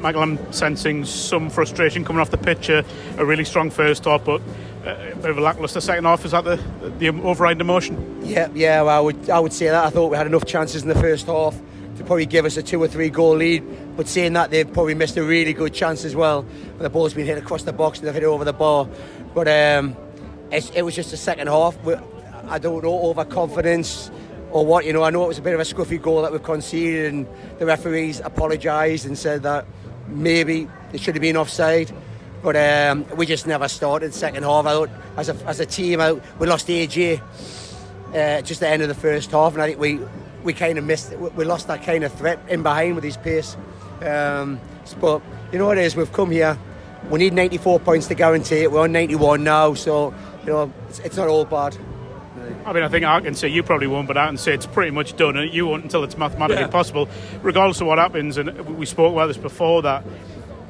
Michael, I'm sensing some frustration coming off the pitch. A really strong first half, but a bit of a lacklustre second half. Is that the overriding emotion? Yeah. Well, I would say that. I thought we had enough chances in the first half to probably give us a 2 or 3 goal lead. But saying that, they've probably missed a really good chance as well. The ball's been hit across the box and they've hit it over the bar. But it was just the second half. I don't know, overconfidence or what. I know it was a bit of a scruffy goal that we've conceded, and the referees apologised and said that maybe it should have been offside. But we just never started second half. I thought as a team we lost AJ just at the end of the first half, and I think we kind of we lost that kind of threat in behind with his pace. But you know what it is, we've come here, we need 94 points to guarantee it. We're on 91 now, so it's not all bad. I mean, I think I can say you probably won't, but I can say it's pretty much done, and you won't until it's mathematically possible, regardless of what happens. And we spoke about this before, that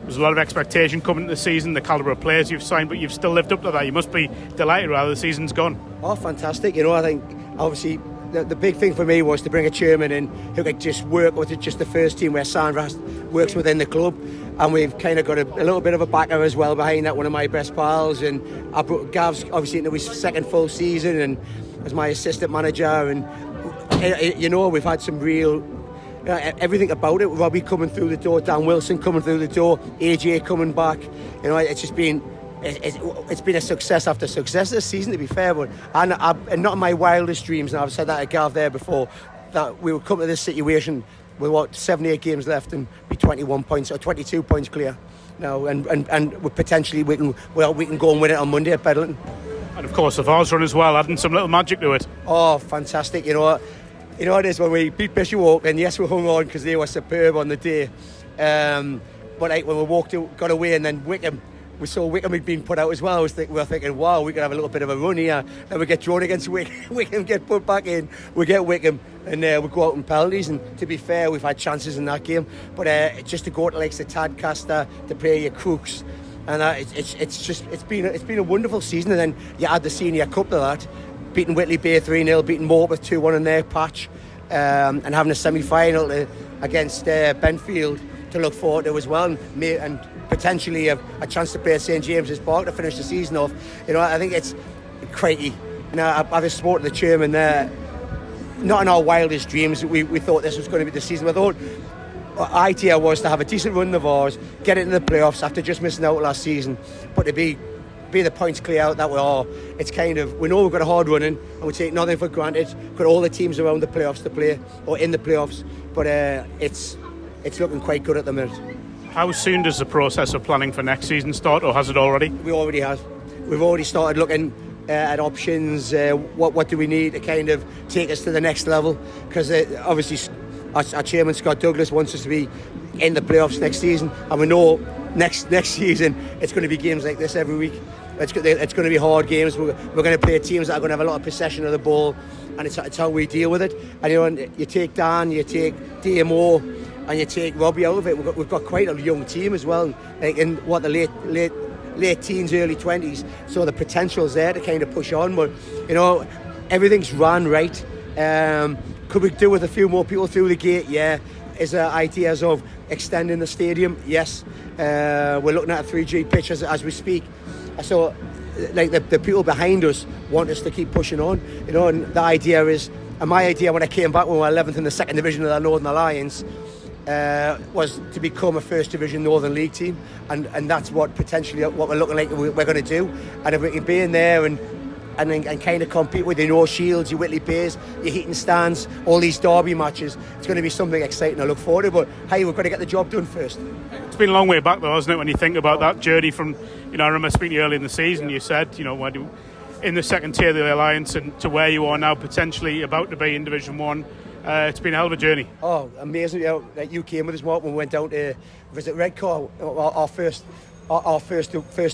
there's a lot of expectation coming into the season, the calibre of players you've signed, but you've still lived up to that. You must be delighted rather the season's gone. Oh, fantastic. I think obviously the big thing for me was to bring a chairman in who could just work with just the first team, where Sandra works within the club, and we've kind of got a little bit of a backer as well behind that, one of my best pals, and I brought Gav's obviously into his second full season and as my assistant manager, and we've had some real everything about it. Robbie coming through the door, Dan Wilson coming through the door, AJ coming back. It's just been it's been a success after success this season, to be fair. But and not in my wildest dreams, and I've said that to Gav there before, that we would come to this situation with 78 games left and be 21 points or 22 points clear now, and potentially we can go and win it on Monday at Bedlington. And of course the VAR's run as well, adding some little magic to it. Oh, fantastic. You know what it is, when we beat Bishop, and yes, we hung on because they were superb on the day, but when we got away, and then Wickham, we saw Wickham had been put out as well. We were thinking, wow, we could have a little bit of a run here. Then we get drawn against Wickham, get put back in, we get Wickham, and we go out in penalties. And to be fair, we've had chances in that game, but just to go to like the Tadcaster, to play your Crooks, and it's been a wonderful season. And then you add the Senior Cup to that, beating Whitley Bay 3-0, beating Morpeth 2-1 in their patch, and having a semi-final against Benfield to look forward to as well, and potentially a chance to play at St James's Park to finish the season off. I think it's crikey. I've supported the chairman there. Not in our wildest dreams we thought this was going to be the season. We thought our idea was to have a decent run in the VARs, get it into the playoffs after just missing out last season, but to be the points clear out that we are. It's kind of, we know we've got a hard run in, and we take nothing for granted. Got all the teams around the playoffs to play, or in the playoffs, but it's looking quite good at the minute. How soon does the process of planning for next season start, or has it already? We already have. We've already started looking at options. What do we need to kind of take us to the next level? Because obviously our chairman Scott Douglas wants us to be in the playoffs next season, and we know next season it's going to be games like this every week. It's going to be hard games. We're going to play teams that are going to have a lot of possession of the ball, and it's how we deal with it. And you take Dan, you take DMO, and you take Robbie out of it. We've got quite a young team as well, like in the late teens, early 20s. So the potential's there to kind of push on. But everything's run right. Could we do with a few more people through the gate? Yeah. Is there ideas of extending the stadium? Yes. We're looking at a 3G pitch as we speak. So, like the people behind us want us to keep pushing on. And the idea is, and my idea when I came back when we were 11th in the second division of the Northern Alliance, was to become a First Division Northern League team, and that's what we're looking like we're going to do. And if we can be in there and kind of compete with your North Shields, your Whitley Bays, your Heaton Stands, all these derby matches, it's going to be something exciting to look forward to. But hey, we've got to get the job done first. It's been a long way back though, hasn't it, when you think about that journey from, I remember speaking to you early in the season, you said, when in the second tier of the Alliance, and to where you are now, potentially about to be in Division 1. It's been a hell of a journey. Oh, amazing. You came with us, Mark, when we went down to visit Redcar, our first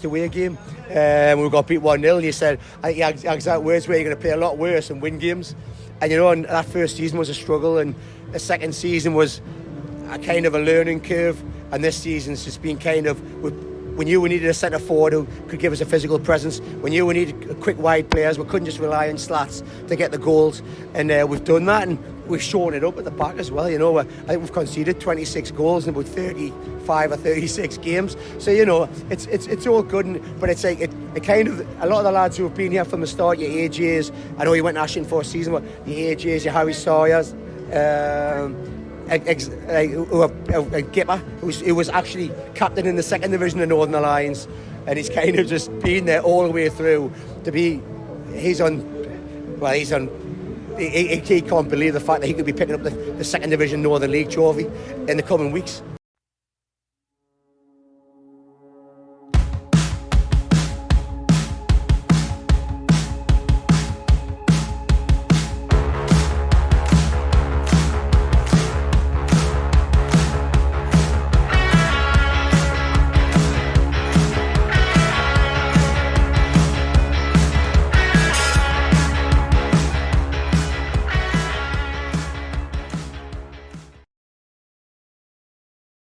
away game. We got beat 1-0, and you said, I think your exact words were, you're going to play a lot worse and win games. And and that first season was a struggle, and the second season was a kind of a learning curve, and this season's just been kind of, we knew we needed a centre forward who could give us a physical presence. We knew we needed quick wide players. We couldn't just rely on slats to get the goals, and we've done that. And we've shown it up at the back as well. You know, I think we've conceded 26 goals in about 35 or 36 games. So you know, it's all good. But it's like it kind of, a lot of the lads who have been here from the start, your AJs. I know you went Ashton for a season, but your AJs, your Harry Sawyers. Gipper, who was actually captain in the second division of Northern Alliance, and he's kind of just been there all the way through. He can't believe the fact that he could be picking up the second division Northern League trophy in the coming weeks.